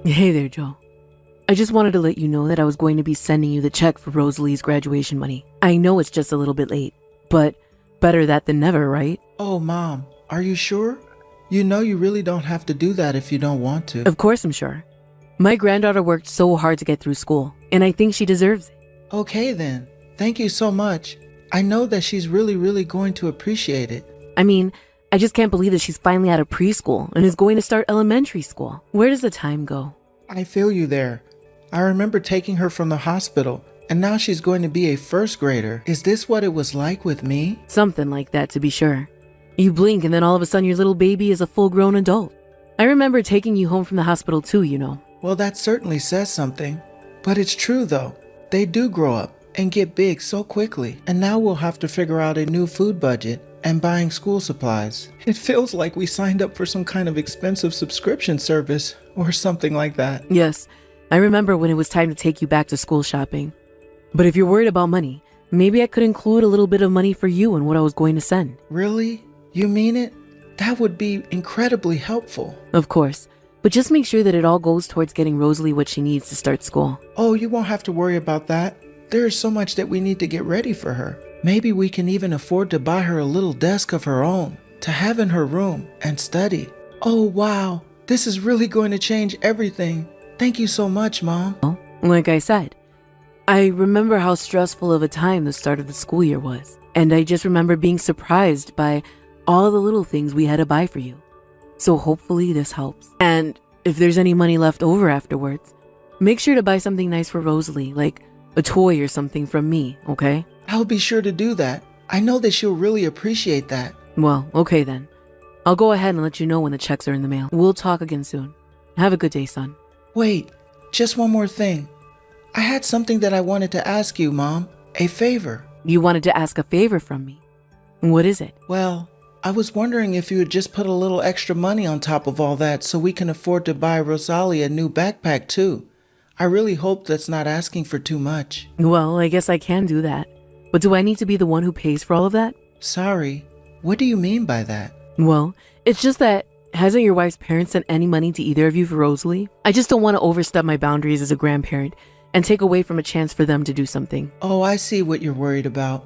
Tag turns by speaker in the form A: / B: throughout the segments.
A: Hey there, Joe. I just wanted to let you know that I was going to be sending you the check for Rosalie's graduation money. I know it's just a little bit late, but better that than never, right?
B: Oh, Mom, are you sure? You know you really don't have to do that if you don't want to.
A: Of course I'm sure. My granddaughter worked so hard to get through school, and I think she deserves it.
B: Okay then. Thank you so much. I know that she's really going to appreciate it.
A: I mean, I just can't believe that she's finally out of preschool and is going to start elementary school. Where does the time go?
B: I feel you there. I remember taking her from the hospital, and now she's going to be a first grader. Is this what it was like with me?
A: Something like that, to be sure. You blink and then all of a sudden your little baby is a full-grown adult. I remember taking you home from the hospital too, you know.
B: Well, that certainly says something. But it's true though. They do grow up and get big so quickly. And now we'll have to figure out a new food budget and buying school supplies. It feels like we signed up for some kind of expensive subscription service or something like that.
A: Yes, I remember when it was time to take you back to school shopping. But if you're worried about money, maybe I could include a little bit of money for you in what I was going to send.
B: Really? You mean it? That would be incredibly helpful.
A: Of course, but just make sure that it all goes towards getting Rosalie what she needs to start school.
B: Oh, you won't have to worry about that. There is so much that we need to get ready for her. Maybe we can even afford to buy her a little desk of her own to have in her room and study. Oh, wow. This is really going to change everything. Thank you so much, Mom.
A: Well, like I said, I remember how stressful of a time the start of the school year was. And I just remember being surprised by all the little things we had to buy for you. So hopefully this helps. And if there's any money left over afterwards, make sure to buy something nice for Rosalie, like a toy or something from me, okay?
B: I'll be sure to do that. I know that she'll really appreciate that.
A: Well, okay then. I'll go ahead and let you know when the checks are in the mail. We'll talk again soon. Have a good day, son.
B: Wait, just one more thing. I had something that I wanted to ask you, Mom. A favor.
A: You wanted to ask a favor from me. What is it?
B: Well, I was wondering if you would just put a little extra money on top of all that so we can afford to buy Rosalie a new backpack too. I really hope that's not asking for too much.
A: Well, I guess I can do that. But do I need to be the one who pays for all of that?
B: Sorry, what do you mean by that?
A: Well, it's just that hasn't your wife's parents sent any money to either of you for Rosalie? I just don't want to overstep my boundaries as a grandparent and take away from a chance for them to do something.
B: Oh, I see what you're worried about.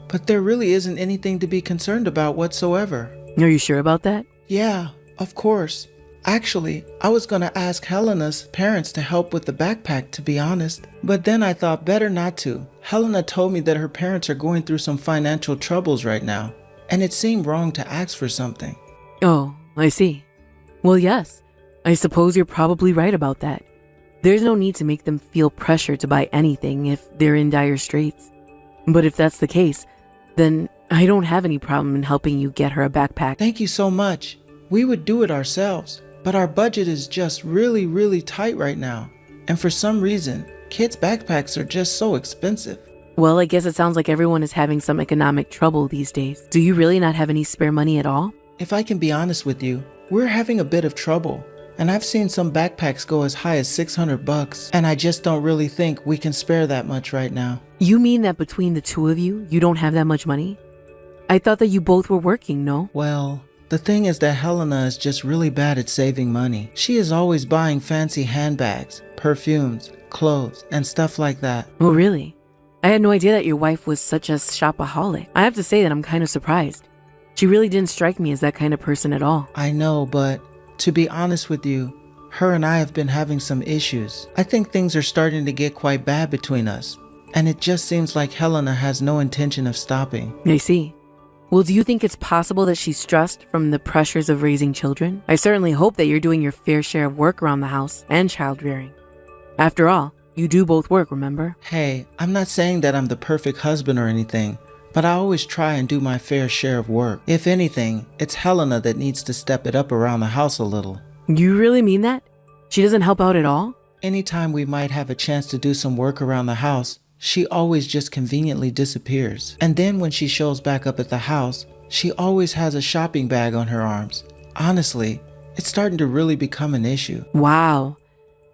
B: But there really isn't anything to be concerned about whatsoever.
A: Are you sure about that?
B: Yeah, of course. Actually, I was going to ask Helena's parents to help with the backpack, to be honest. But then I thought better not to. Helena told me that her parents are going through some financial troubles right now, and it seemed wrong to ask for something.
A: Oh, I see. Well, yes. I suppose you're probably right about that. There's no need to make them feel pressure to buy anything if they're in dire straits. But if that's the case, then I don't have any problem in helping you get her a backpack.
B: Thank you so much. We would do it ourselves, but our budget is just really tight right now. And for some reason, kids' backpacks are just so expensive.
A: Well, I guess it sounds like everyone is having some economic trouble these days. Do you really not have any spare money at all?
B: If I can be honest with you, we're having a bit of trouble. And I've seen some backpacks go as high as $600, and I just don't really think we can spare that much right now.
A: You mean that between the two of you, you don't have that much money? I thought that you both were working, no?
B: Well, the thing is that Helena is just really bad at saving money. She is always buying fancy handbags, perfumes, clothes, and stuff like that.
A: Oh, really? I had no idea that your wife was such a shopaholic. I have to say that I'm kind of surprised. She really didn't strike me as that kind of person at all.
B: I know, but to be honest with you, her and I have been having some issues. I think things are starting to get quite bad between us, and it just seems like Helena has no intention of stopping.
A: I see. Well, do you think it's possible that she's stressed from the pressures of raising children? I certainly hope that you're doing your fair share of work around the house and child rearing. After all, you do both work, remember?
B: Hey, I'm not saying that I'm the perfect husband or anything, but I always try and do my fair share of work. If anything, it's Helena that needs to step it up around the house a little.
A: You really mean that? She doesn't help out at all?
B: Anytime we might have a chance to do some work around the house, she always just conveniently disappears. And then when she shows back up at the house, she always has a shopping bag on her arms. Honestly, it's starting to really become an issue.
A: Wow.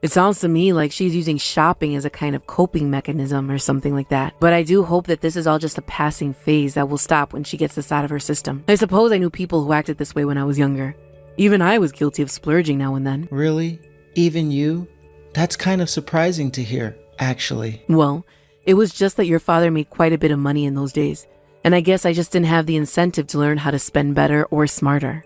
A: It sounds to me like she's using shopping as a kind of coping mechanism or something like that. But I do hope that this is all just a passing phase that will stop when she gets this out of her system. I suppose I knew people who acted this way when I was younger. Even I was guilty of splurging now and then.
B: Really? Even you? That's kind of surprising to hear, actually.
A: Well, it was just that your father made quite a bit of money in those days, and I guess I just didn't have the incentive to learn how to spend better or smarter.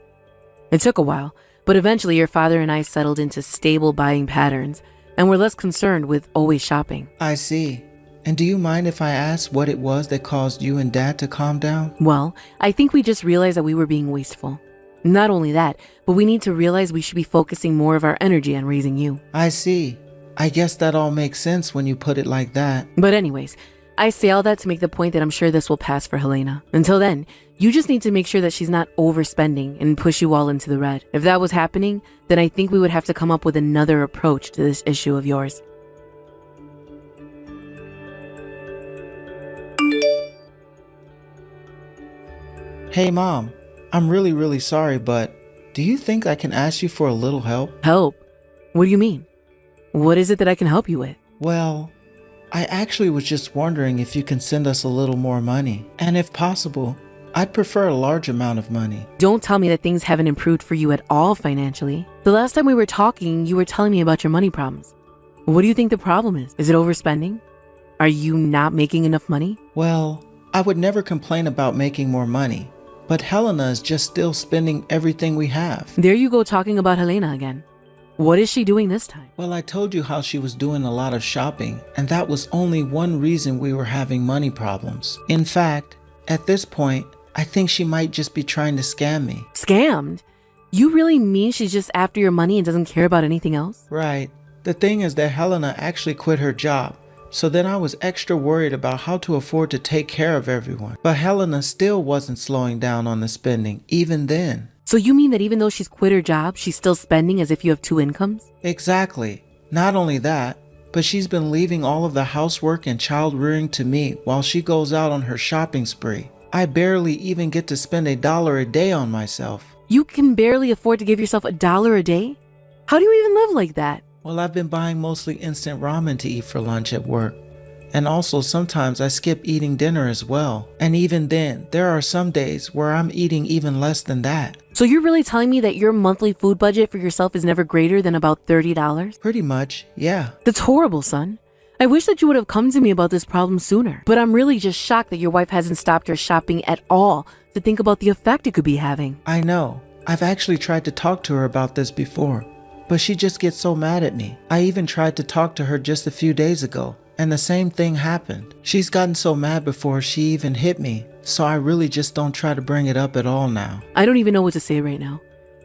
A: It took a while, but eventually your father and I settled into stable buying patterns, and were less concerned with always shopping.
B: I see. And do you mind if I ask what it was that caused you and Dad to calm down?
A: Well, I think we just realized that we were being wasteful. Not only that, but we need to realize we should be focusing more of our energy on raising you.
B: I see. I guess that all makes sense when you put it like that.
A: But anyways, I say all that to make the point that I'm sure this will pass for Helena. Until then, you just need to make sure that she's not overspending and push you all into the red. If that was happening, then I think we would have to come up with another approach to this issue of yours.
B: Hey Mom, I'm really sorry, but do you think I can ask you for a little help?
A: Help? What do you mean? What is it that I can help you with?
B: Well, I actually was just wondering if you can send us a little more money. And if possible, I'd prefer a large amount of money.
A: Don't tell me that things haven't improved for you at all financially. The last time we were talking, you were telling me about your money problems. What do you think the problem is? Is it overspending? Are you not making enough money?
B: Well, I would never complain about making more money. But Helena is just still spending everything we have.
A: There you go talking about Helena again. What is she doing this time?
B: Well, I told you how she was doing a lot of shopping, and that was only one reason we were having money problems. In fact, at this point, I think she might just be trying to scam me.
A: Scammed? You really mean she's just after your money and doesn't care about anything else?
B: Right. The thing is that Helena actually quit her job. So then I was extra worried about how to afford to take care of everyone. But Helena still wasn't slowing down on the spending, even then.
A: So you mean that even though she's quit her job, she's still spending as if you have two incomes?
B: Exactly. Not only that, but she's been leaving all of the housework and child rearing to me while she goes out on her shopping spree. I barely even get to spend $1 a day on myself.
A: You can barely afford to give yourself $1 a day? How do you even live like that?
B: Well, I've been buying mostly instant ramen to eat for lunch at work. And also sometimes I skip eating dinner as well. And even then, there are some days where I'm eating even less than that.
A: So you're really telling me that your monthly food budget for yourself is never greater than about $30?
B: Pretty much, yeah.
A: That's horrible, son. I wish that you would have come to me about this problem sooner. But I'm really just shocked that your wife hasn't stopped her shopping at all to think about the effect it could be having.
B: I know. I've actually tried to talk to her about this before. But she just gets so mad at me. I even tried to talk to her just a few days ago, and the same thing happened. She's gotten so mad before she even hit me, so I really just don't try to bring it up at all now.
A: I don't even know what to say right now.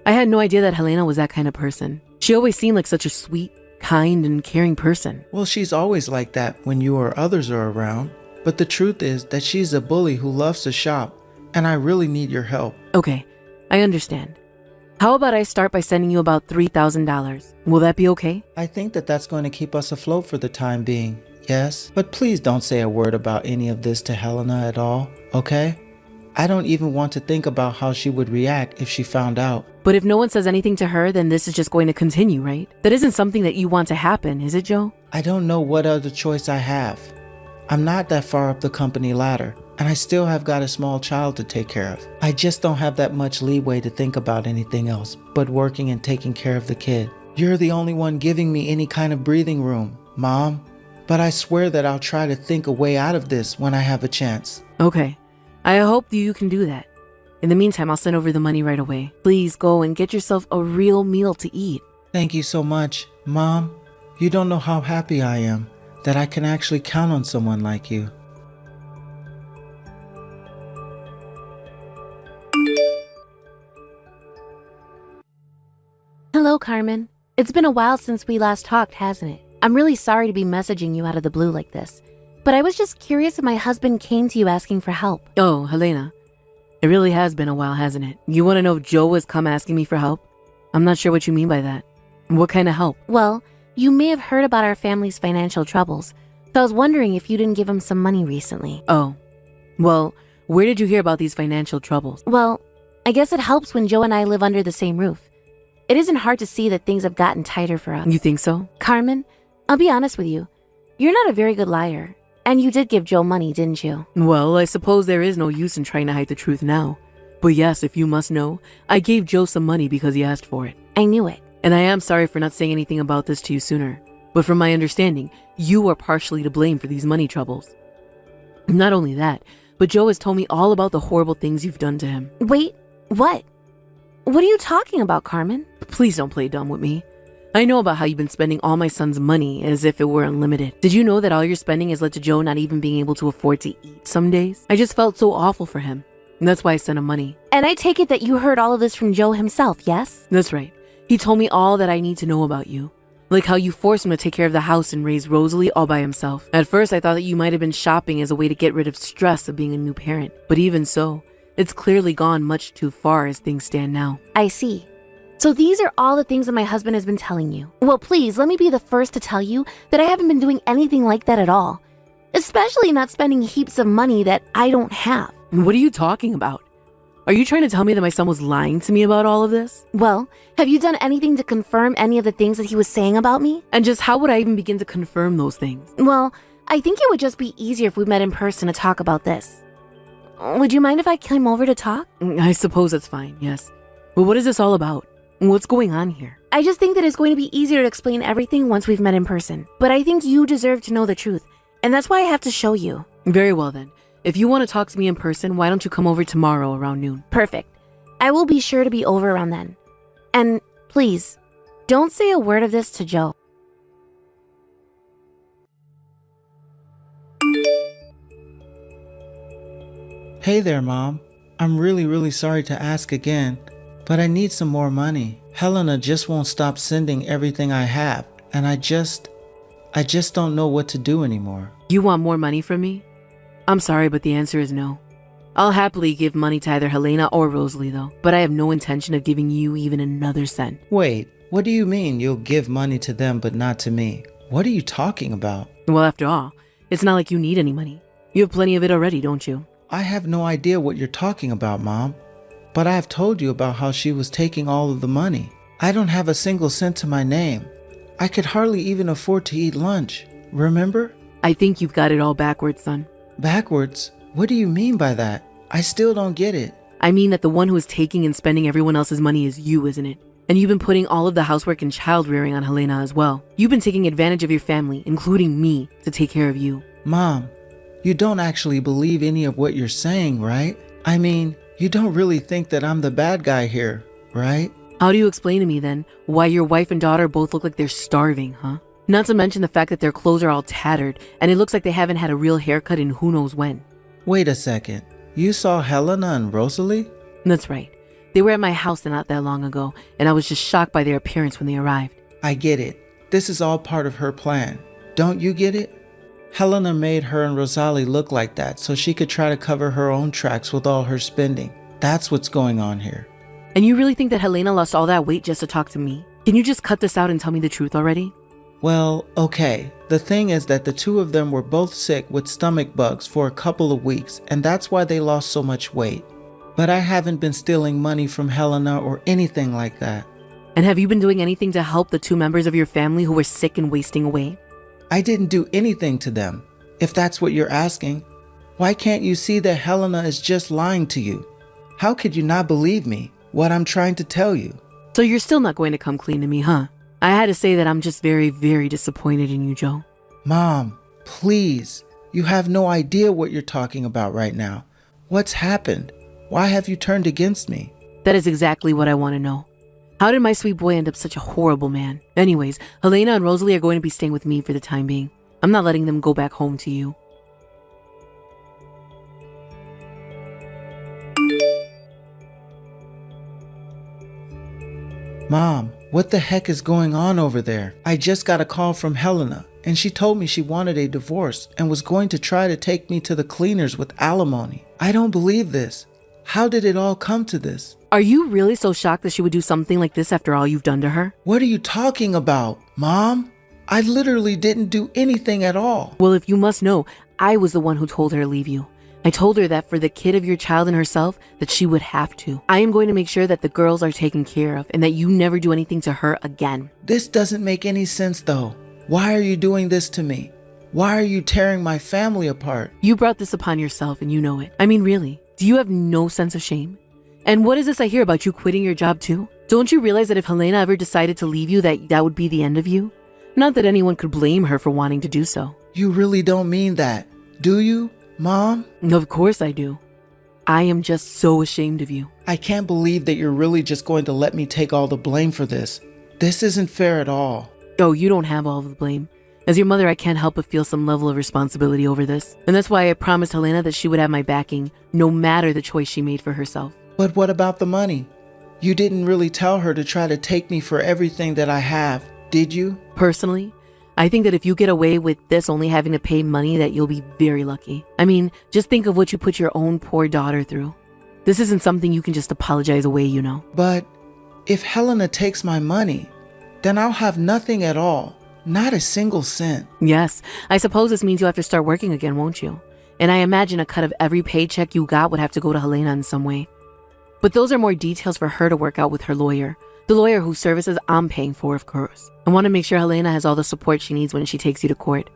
A: I had no idea that Helena was that kind of person. She always seemed like such a sweet, kind, and caring person.
B: Well, she's always like that when you or others are around. But the truth is that she's a bully who loves to shop, and I really need your help.
A: Okay, I understand. How about I start by sending you about $3,000? Will that be okay?
B: I think that that's going to keep us afloat for the time being, yes? But please don't say a word about any of this to Helena at all, okay? I don't even want to think about how she would react if she found out.
A: But if no one says anything to her, then this is just going to continue, right? That isn't something that you want to happen, is it, Joe?
B: I don't know what other choice I have. I'm not that far up the company ladder, and I still have got a small child to take care of. I just don't have that much leeway to think about anything else but working and taking care of the kid. You're the only one giving me any kind of breathing room, Mom. But I swear that I'll try to think a way out of this when I have a chance.
A: Okay. I hope you can do that. In the meantime, I'll send over the money right away. Please go and get yourself a real meal to eat.
B: Thank you so much, Mom. You don't know how happy I am that I can actually count on someone like you.
C: Hello, Carmen. It's been a while since we last talked, hasn't it? I'm really sorry to be messaging you out of the blue like this, but I was just curious if my husband came to you asking for help.
A: Oh, Helena. It really has been a while, hasn't it? You want to know if Joe has come asking me for help? I'm not sure what you mean by that. What kind of help?
C: Well, you may have heard about our family's financial troubles, so I was wondering if you didn't give him some money recently.
A: Oh. Well, where did you hear about these financial troubles?
C: Well, I guess it helps when Joe and I live under the same roof. It isn't hard to see that things have gotten tighter for us.
A: You think so?
C: Carmen, I'll be honest with you. You're not a very good liar. And you did give Joe money, didn't you?
A: Well, I suppose there is no use in trying to hide the truth now. But yes, if you must know, I gave Joe some money because he asked for it.
C: I knew it.
A: And I am sorry for not saying anything about this to you sooner. But from my understanding, you are partially to blame for these money troubles. Not only that, but Joe has told me all about the horrible things you've done to him.
C: Wait, what? What are you talking about, Carmen?
A: Please don't play dumb with me. I know about how you've been spending all my son's money as if it were unlimited. Did you know that all your spending has led to Joe not even being able to afford to eat some days? I just felt so awful for him. And that's why I sent him money.
C: And I take it that you heard all of this from Joe himself, yes?
A: That's right. He told me all that I need to know about you. Like how you forced him to take care of the house and raise Rosalie all by himself. At first, I thought that you might have been shopping as a way to get rid of stress of being a new parent. But even so, it's clearly gone much too far as things stand now.
C: I see. So these are all the things that my husband has been telling you. Well, please, let me be the first to tell you that I haven't been doing anything like that at all. Especially not spending heaps of money that I don't have.
A: What are you talking about? Are you trying to tell me that my son was lying to me about all of this?
C: Well, have you done anything to confirm any of the things that he was saying about me?
A: And just how would I even begin to confirm those things?
C: Well, I think it would just be easier if we met in person to talk about this. Would you mind if I came over to talk?
A: I suppose that's fine, yes. But what is this all about? What's going on here?
C: I just think that it's going to be easier to explain everything once we've met in person. But I think you deserve to know the truth, and that's why I have to show you.
A: Very well then. If you want to talk to me in person, why don't you come over tomorrow around noon?
C: Perfect. I will be sure to be over around then. And please, don't say a word of this to Joe.
B: Hey there, Mom. I'm really sorry to ask again, but I need some more money. Helena just won't stop sending everything I have, and I just don't know what to do anymore.
A: You want more money from me? I'm sorry, but the answer is no. I'll happily give money to either Helena or Rosalie though, but I have no intention of giving you even another cent.
B: Wait, what do you mean you'll give money to them but not to me? What are you talking about?
A: Well, after all, it's not like you need any money. You have plenty of it already, don't you?
B: I have no idea what you're talking about, Mom. But I have told you about how she was taking all of the money. I don't have a single cent to my name. I could hardly even afford to eat lunch. Remember?
A: I think you've got it all backwards, son.
B: Backwards? What do you mean by that? I still don't get it.
A: I mean that the one who is taking and spending everyone else's money is you, isn't it? And you've been putting all of the housework and child rearing on Helena as well. You've been taking advantage of your family, including me, to take care of you.
B: Mom, you don't actually believe any of what you're saying, right? I mean, you don't really think that I'm the bad guy here, right?
A: How do you explain to me then why your wife and daughter both look like they're starving, huh? Not to mention the fact that their clothes are all tattered and it looks like they haven't had a real haircut in who knows when.
B: Wait a second. You saw Helena and Rosalie?
A: That's right. They were at my house not that long ago, and I was just shocked by their appearance when they arrived.
B: I get it. This is all part of her plan. Don't you get it? Helena made her and Rosalie look like that so she could try to cover her own tracks with all her spending. That's what's going on here.
A: And you really think that Helena lost all that weight just to talk to me? Can you just cut this out and tell me the truth already?
B: Well, okay. The thing is that the two of them were both sick with stomach bugs for a couple of weeks, and that's why they lost so much weight. But I haven't been stealing money from Helena or anything like that.
A: And have you been doing anything to help the two members of your family who were sick and wasting away?
B: I didn't do anything to them, if that's what you're asking. Why can't you see that Helena is just lying to you? How could you not believe me, what I'm trying to tell you?
A: So you're still not going to come clean to me, huh? I had to say that I'm just very disappointed in you, Joe.
B: Mom, please. You have no idea what you're talking about right now. What's happened? Why have you turned against me?
A: That is exactly what I want to know. How did my sweet boy end up such a horrible man? Anyways, Helena and Rosalie are going to be staying with me for the time being. I'm not letting them go back home to you.
B: Mom, what the heck is going on over there? I just got a call from Helena, and she told me she wanted a divorce and was going to try to take me to the cleaners with alimony. I don't believe this. How did it all come to this?
A: Are you really so shocked that she would do something like this after all you've done to her?
B: What are you talking about, Mom? I literally didn't do anything at all.
A: Well, if you must know, I was the one who told her to leave you. I told her that for the kid of your child and herself, that she would have to. I am going to make sure that the girls are taken care of and that you never do anything to her again.
B: This doesn't make any sense though. Why are you doing this to me? Why are you tearing my family apart?
A: You brought this upon yourself and you know it. I mean, really, do you have no sense of shame? And what is this I hear about you quitting your job too? Don't you realize that if Helena ever decided to leave you, that would be the end of you? Not that anyone could blame her for wanting to do so.
B: You really don't mean that, do you, Mom?
A: Of course I do. I am just so ashamed of you.
B: I can't believe that you're really just going to let me take all the blame for this. This isn't fair at all.
A: Oh, you don't have all of the blame. As your mother, I can't help but feel some level of responsibility over this. And that's why I promised Helena that she would have my backing, no matter the choice she made for herself.
B: But what about the money? You didn't really tell her to try to take me for everything that I have, did you?
A: Personally, I think that if you get away with this only having to pay money, that you'll be very lucky. I mean, just think of what you put your own poor daughter through. This isn't something you can just apologize away, you know.
B: But if Helena takes my money, then I'll have nothing at all. Not a single cent.
A: Yes, I suppose this means you'll have to start working again, won't you? And I imagine a cut of every paycheck you got would have to go to Helena in some way. But those are more details for her to work out with her lawyer. The lawyer whose services I'm paying for, of course. I want to make sure Helena has all the support she needs when she takes you to court.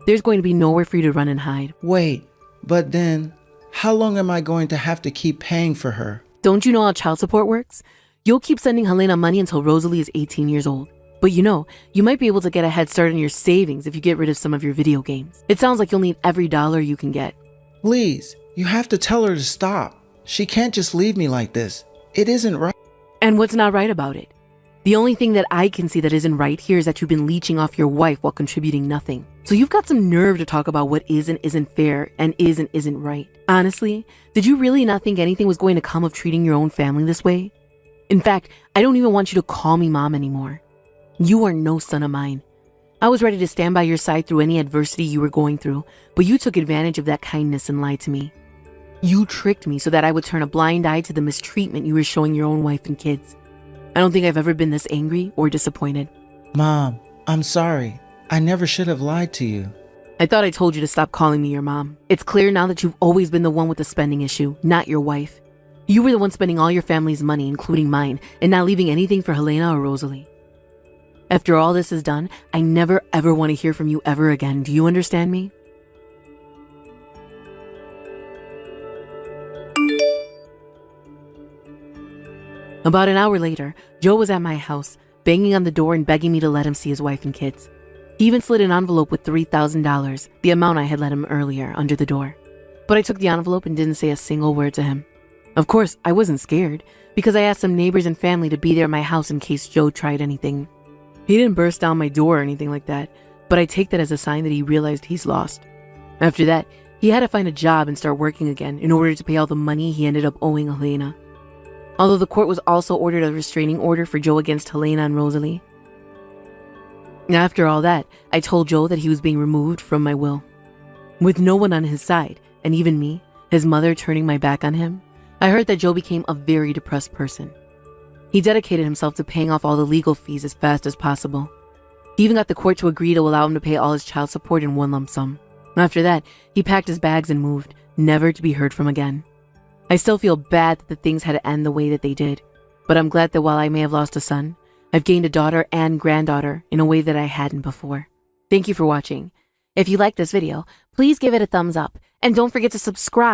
A: There's going to be nowhere for you to run and hide.
B: Wait, but then, how long am I going to have to keep paying for her?
A: Don't you know how child support works? You'll keep sending Helena money until Rosalie is 18 years old. But you know, you might be able to get a head start on your savings if you get rid of some of your video games. It sounds like you'll need every dollar you can get.
B: Please, you have to tell her to stop. She can't just leave me like this. It isn't right.
A: And what's not right about it? The only thing that I can see that isn't right here is that you've been leeching off your wife while contributing nothing. So you've got some nerve to talk about what is and isn't fair and is and isn't right. Honestly, did you really not think anything was going to come of treating your own family this way? In fact, I don't even want you to call me mom anymore. You are no son of mine. I was ready to stand by your side through any adversity you were going through, but you took advantage of that kindness and lied to me. You tricked me so that I would turn a blind eye to the mistreatment you were showing your own wife and kids. I don't think I've ever been this angry or disappointed.
B: Mom, I'm sorry. I never should have lied to you.
A: I thought I told you to stop calling me your mom. It's clear now that you've always been the one with the spending issue, not your wife. You were the one spending all your family's money, including mine, and not leaving anything for Helena or Rosalie. After all this is done, I never ever want to hear from you ever again. Do you understand me? About an hour later, Joe was at my house, banging on the door and begging me to let him see his wife and kids. He even slid an envelope with $3,000, the amount I had let him earlier, under the door. But I took the envelope and didn't say a single word to him. Of course, I wasn't scared, because I asked some neighbors and family to be there at my house in case Joe tried anything. He didn't burst down my door or anything like that, but I take that as a sign that he realized he's lost. After that, he had to find a job and start working again in order to pay all the money he ended up owing Helena. Although the court was also ordered a restraining order for Joe against Helena and Rosalie. After all that, I told Joe that he was being removed from my will. With no one on his side, and even me, his mother, turning my back on him, I heard that Joe became a very depressed person. He dedicated himself to paying off all the legal fees as fast as possible. He even got the court to agree to allow him to pay all his child support in one lump sum. After that, he packed his bags and moved, never to be heard from again. I still feel bad that the things had to end the way that they did, but I'm glad that while I may have lost a son, I've gained a daughter and granddaughter in a way that I hadn't before. Thank you for watching. If you liked this video, please give it a thumbs up and don't forget to subscribe.